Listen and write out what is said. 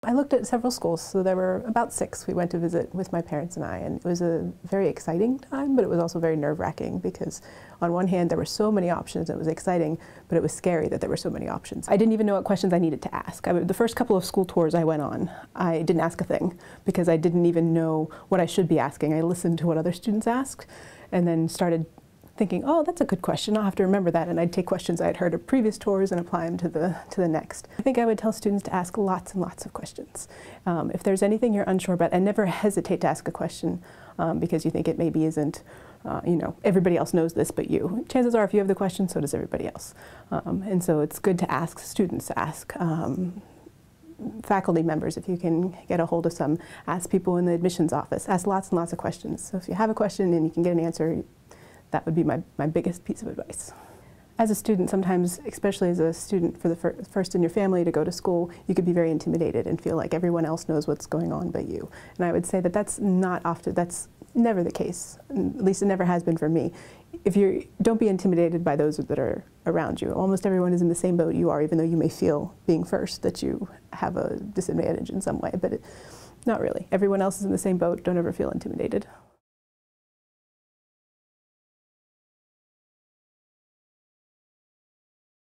I looked at several schools, so there were about 6 we went to visit with my parents and I, and it was a very exciting time, but it was also very nerve-wracking because on one hand there were so many options, it was exciting, but it was scary that there were so many options. I didn't even know what questions I needed to ask. The first couple of school tours I went on, I didn't ask a thing because I didn't even know what I should be asking. I listened to what other students asked and then started thinking, oh, that's a good question, I'll have to remember that, and I'd take questions I had heard of previous tours and apply them to the next. I think I would tell students to ask lots and lots of questions. If there's anything you're unsure about, and never hesitate to ask a question because you think it maybe isn't, you know, everybody else knows this but you. Chances are if you have the question, so does everybody else. And so it's good to ask students, to ask faculty members, if you can get a hold of some, ask people in the admissions office, ask lots and lots of questions. So if you have a question and you can get an answer, that would be my biggest piece of advice. As a student, sometimes, especially as a student for the first in your family to go to school, you could be very intimidated and feel like everyone else knows what's going on but you. And I would say that that's never the case. At least it never has been for me. Don't be intimidated by those that are around you. Almost everyone is in the same boat you are, even though you may feel, being first, that you have a disadvantage in some way, but not really. Everyone else is in the same boat. Don't ever feel intimidated.